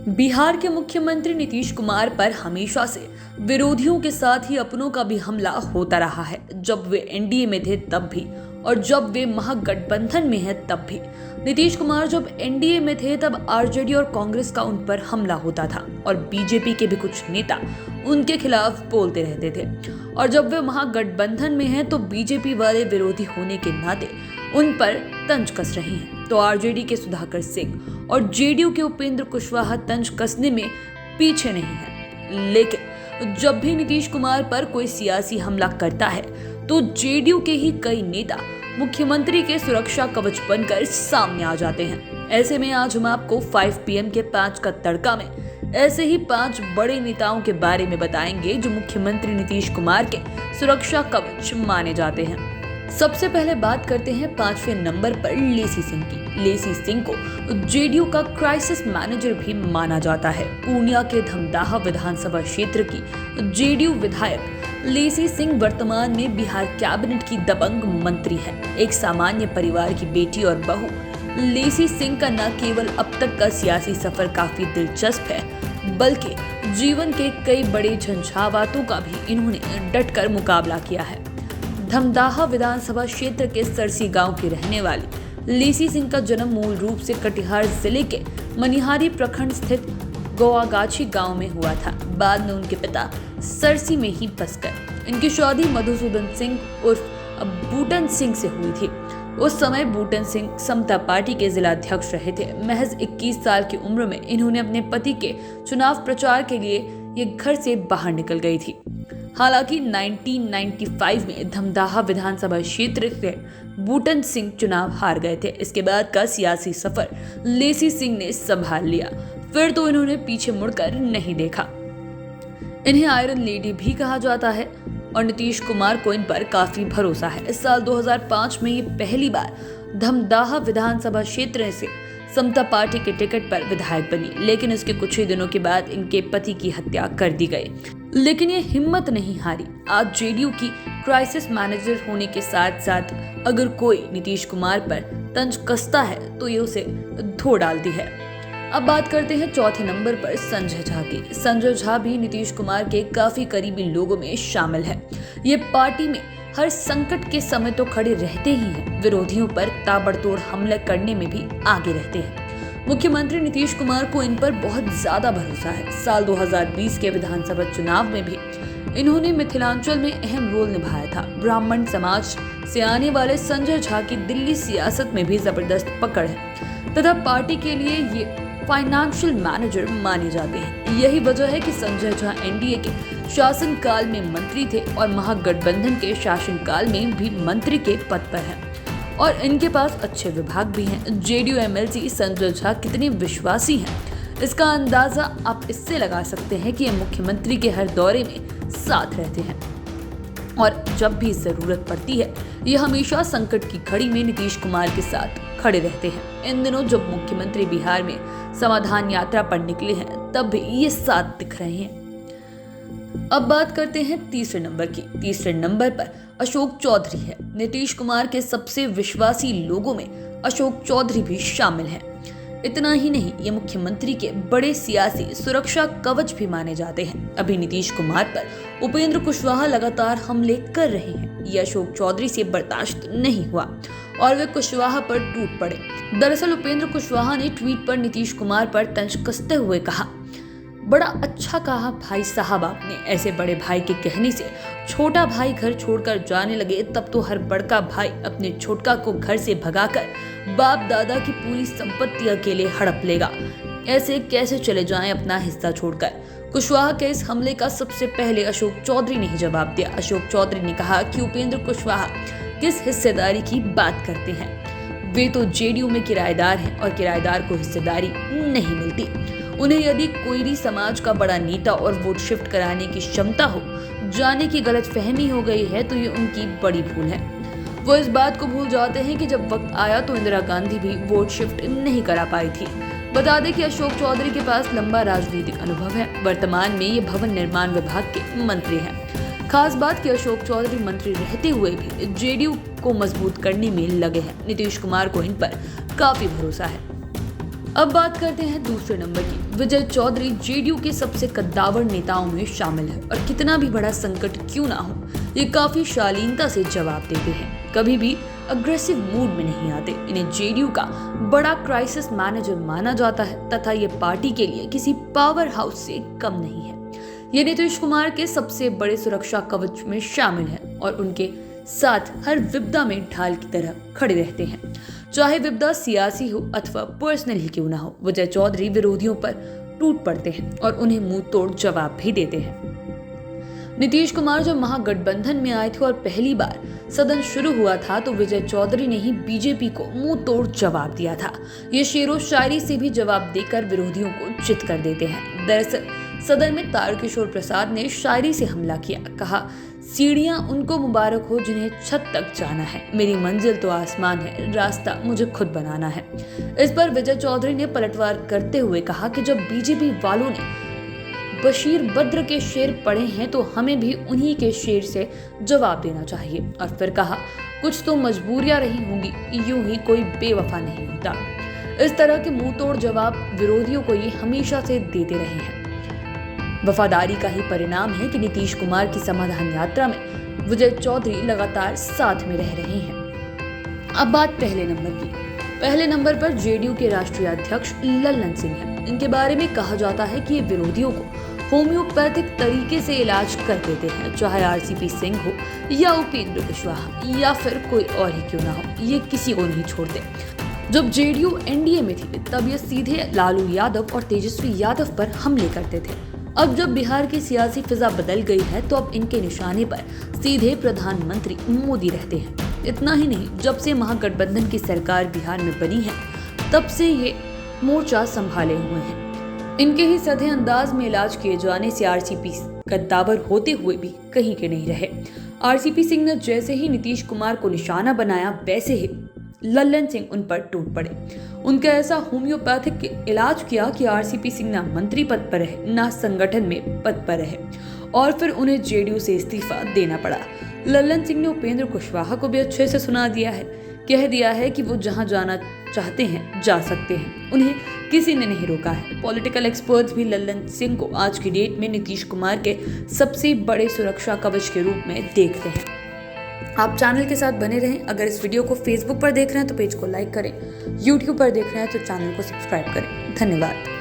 बिहार के मुख्यमंत्री नीतीश कुमार पर हमेशा से विरोधियों के साथ ही अपनों का भी हमला होता रहा है। जब वे एनडीए में थे तब भी और जब वे महागठबंधन में हैं तब भी। नीतीश कुमार जब एनडीए में थे तब आरजेडी और कांग्रेस का उन पर हमला होता था और बीजेपी के भी कुछ नेता उनके खिलाफ बोलते रहते थे। और जब वे महागठबंधन में हैं तो बीजेपी वाले विरोधी होने के नाते उन पर तंज कस रहे हैं। तो आरजेडी के सुधाकर सिंह और जेडीयू के उपेंद्र कुशवाहा तंज कसने में पीछे नहीं है। लेकिन जब भी नीतीश कुमार पर कोई सियासी हमला करता है तो जेडीयू के ही कई नेता मुख्यमंत्री के सुरक्षा कवच बनकर सामने आ जाते हैं। ऐसे में आज हम आपको 5 PM के 5 का तड़का में ऐसे ही 5 बड़े नेताओं के बारे में बताएंगे जो मुख्यमंत्री नीतीश कुमार के सुरक्षा कवच माने जाते हैं। सबसे पहले बात करते हैं 5वें नंबर पर लेसी सिंह की। लेसी सिंह को जेडीयू का क्राइसिस मैनेजर भी माना जाता है। पूर्णिया के धमदाहा विधानसभा क्षेत्र की जेडीयू विधायक लेसी सिंह वर्तमान में बिहार कैबिनेट की दबंग मंत्री है। एक सामान्य परिवार की बेटी और बहू लेसी सिंह का न केवल अब तक का सियासी सफर काफी दिलचस्प है बल्कि जीवन के कई बड़े झंझावातों का भी इन्होंने डटकर मुकाबला किया है। धमदाहा विधानसभा क्षेत्र के सरसी गांव की रहने वाली लेसी सिंह का जन्म मूल रूप से कटिहार जिले के मनिहारी प्रखंड स्थित गोवागाछी गांव में हुआ था। बाद में उनके पिता सरसी में ही बस गए। इनकी शादी मधुसूदन सिंह उर्फ बूटन सिंह से हुई थी। उस समय बूटन सिंह समता पार्टी के जिलाध्यक्ष रहे थे। महज 21 साल की उम्र में इन्होंने अपने पति के चुनाव प्रचार के लिए ये घर से बाहर निकल गई थी। हालांकि 1995 में धमदाहा विधानसभा क्षेत्र से बूटन सिंह चुनाव हार गए थे। इसके बाद का सियासी सफर लेसी सिंह ने संभाल लिया। फिर तो इन्होंने पीछे मुड़कर नहीं देखा। इन्हें आयरन लेडी भी कहा जाता है और नीतीश कुमार को इन पर काफी भरोसा है। इस साल 2005 में ये पहली बार धमदाहा विधानसभा क्षेत्र से समता पार्टी के टिकट पर विधायक बनी, लेकिन इसके कुछ ही दिनों के बाद इनके पति की हत्या कर दी गई। लेकिन ये हिम्मत नहीं हारी। आज जेडीयू की क्राइसिस मैनेजर होने के साथ साथ अगर कोई नीतीश कुमार पर तंज कसता है तो ये उसे धो डालती है। अब बात करते हैं चौथे नंबर पर संजय झा की। संजय झा भी नीतीश कुमार के काफी करीबी लोगों में शामिल है। ये पार्टी में हर संकट के समय तो खड़े रहते ही हैं, विरोधियों पर ताबड़तोड़ हमले करने में भी आगे रहते हैं। मुख्यमंत्री नीतीश कुमार को इन पर बहुत ज्यादा भरोसा है। साल 2020 के विधानसभा चुनाव में भी इन्होंने मिथिलांचल में अहम रोल निभाया था। ब्राह्मण समाज से आने वाले संजय झा की दिल्ली सियासत में भी जबरदस्त पकड़ है तथा पार्टी के लिए ये फाइनेंशियल मैनेजर माने जाते हैं। यही वजह है कि संजय झा एनडीए के शासनकाल में मंत्री थे और महागठबंधन के शासनकाल में भी मंत्री के पद पर हैं और इनके पास अच्छे विभाग भी हैं। जेडीयू एमएलसी संजय झा कितने विश्वासी हैं इसका अंदाजा आप इससे लगा सकते हैं कि ये मुख्यमंत्री के हर दौरे में साथ रहते हैं और जब भी जरूरत पड़ती है ये हमेशा संकट की घड़ी में नीतीश कुमार के साथ खड़े रहते हैं। इन दिनों जब मुख्यमंत्री बिहार में समाधान यात्रा पर निकले हैं तब भी ये साथ दिख रहे हैं। अब बात करते हैं तीसरे नंबर की। तीसरे नंबर पर अशोक चौधरी है। नीतीश कुमार के सबसे विश्वासी लोगों में अशोक चौधरी भी शामिल हैं। इतना ही नहीं, ये मुख्यमंत्री के बड़े सियासी सुरक्षा कवच भी माने जाते हैं। अभी नीतीश कुमार पर उपेंद्र कुशवाहा लगातार हमले कर रहे हैं। ये अशोक चौधरी से बर्दाश्त नहीं हुआ और वे कुशवाहा पर टूट पड़े। दरअसल उपेंद्र कुशवाहा ने ट्वीट पर नीतीश कुमार पर तंज कसते हुए कहा, बड़ा अच्छा कहा भाई साहब आपने। ऐसे बड़े भाई के कहने से छोटा भाई घर छोड़कर जाने लगे तब तो हर बड़का भाई अपने छोटका को घर से भगाकर बाप दादा की पूरी संपत्ति अकेले हड़प लेगा। ऐसे कैसे चले जाएं अपना हिस्सा छोड़कर। कुशवाहा के इस हमले का सबसे पहले अशोक चौधरी ने जवाब दिया। अशोक चौधरी ने कहा कि उपेंद्र कुशवाहा किस हिस्सेदारी की बात करते हैं। वे तो जेडीयू में किराएदार हैं और किराएदार को हिस्सेदारी नहीं मिलती। उन्हें यदि कोयरी समाज का बड़ा नेता और वोट शिफ्ट कराने की क्षमता हो जाने की गलतफहमी हो गई है तो ये उनकी बड़ी भूल है। वो इस बात को भूल जाते हैं कि जब वक्त आया तो इंदिरा गांधी भी वोट शिफ्ट नहीं करा पाई थी। बता दें कि अशोक चौधरी के पास लंबा राजनीतिक अनुभव है। वर्तमान में ये भवन निर्माण विभाग के मंत्री हैं। खास बात कि अशोक चौधरी मंत्री रहते हुए भी जेडीयू को मजबूत करने में लगे हैं। नीतीश कुमार को इन पर काफी भरोसा है। अब बात करते हैं दूसरे नंबर की। विजय चौधरी जेडीयू के सबसे कद्दावर नेताओं में शामिल है और कितना भी बड़ा संकट क्यों ना हो, ये काफी शालीनता से जवाब देते हैं। कभी भी अग्रेसिव मूड में नहीं आते। इन्हें जेडीयू का बड़ा क्राइसिस मैनेजर माना जाता है तथा ये पार्टी के लिए किसी पावर हाउस से कम नहीं है। ये नीतीश कुमार के सबसे बड़े सुरक्षा कवच में शामिल है और उनके साथ हर विपदा में ढाल की तरह खड़े रहते हैं, चाहे विपदा सियासी हो अथवा पर्सनल ही क्यों ना हो। विजय चौधरी विरोधियों पर टूट पड़ते हैं और उन्हें मुंह तोड़ जवाब भी देते हैं। नीतीश कुमार जब महागठबंधन में आए थे और पहली बार सदन शुरू हुआ था तो विजय चौधरी ने ही बीजेपी को मुंह तोड़ जवाब दिया था। ये शेरो शायरी से भी जवाब देकर विरोधियों को चित कर देते हैं। दरअसल सदन में तारकिशोर प्रसाद ने शायरी से हमला किया। कहा, सीढ़ियां उनको मुबारक हो जिन्हें छत तक जाना है, मेरी मंजिल तो आसमान है, रास्ता मुझे खुद बनाना है। इस पर विजय चौधरी ने पलटवार करते हुए कहा कि जब बीजेपी वालों ने बशीर बद्र के शेर पढ़े हैं तो हमें भी उन्हीं के शेर से जवाब देना चाहिए। और फिर कहा, कुछ तो मजबूरियां रही होंगी, यूं ही कोई बेवफा नहीं होता। इस तरह के मुंह तोड़ जवाब विरोधियों को ये हमेशा से देते रहे हैं। वफादारी का ही परिणाम है कि नीतीश कुमार की समाधान यात्रा में विजय चौधरी लगातार साथ में रह रहे हैं। अब बात पहले नंबर की। पहले नंबर पर जेडीयू के राष्ट्रीय अध्यक्ष लल्लन सिंह हैं। इनके बारे में कहा जाता है कि ये विरोधियों को होम्योपैथिक तरीके से इलाज कर देते हैं, चाहे आरसीपी सिंह हो या उपेंद्र कुशवाहा या फिर कोई और ही क्यों ना हो, ये किसी को नहीं छोड़ते। जब जेडीयू एनडीए में थी तब ये सीधे लालू यादव और तेजस्वी यादव पर हमले करते थे। अब जब बिहार की सियासी फिजा बदल गई है तो अब इनके निशाने पर सीधे प्रधानमंत्री मोदी रहते हैं। इतना ही नहीं, जब से महागठबंधन की सरकार बिहार में बनी है तब से ये मोर्चा संभाले हुए हैं। इनके ही सधे अंदाज में इलाज किए जाने से आरसीपी कद्दावर होते हुए भी कहीं के नहीं रहे। आरसीपी सिंह ने जैसे ही नीतीश कुमार को निशाना बनाया वैसे ही लल्लन सिंह उन पर टूट पड़े। उनका ऐसा होम्योपैथिक इलाज किया कि आरसीपी सिंह ना मंत्री पद पर रहे ना संगठन में पद पर रहे और फिर उन्हें जेडीयू से इस्तीफा देना पड़ा। लल्लन सिंह ने उपेंद्र कुशवाहा को भी अच्छे से सुना दिया है, कह दिया है कि वो जहां जाना चाहते हैं जा सकते हैं, उन्हें किसी ने नहीं रोका है। पॉलिटिकल एक्सपर्ट्स भी लल्लन सिंह को आज की डेट में नीतीश कुमार के सबसे बड़े सुरक्षा कवच के रूप में देखते हैं। आप चैनल के साथ बने रहें। अगर इस वीडियो को फेसबुक पर देख रहे हैं तो पेज को लाइक करें, यूट्यूब पर देख रहे हैं तो चैनल को सब्सक्राइब करें। धन्यवाद।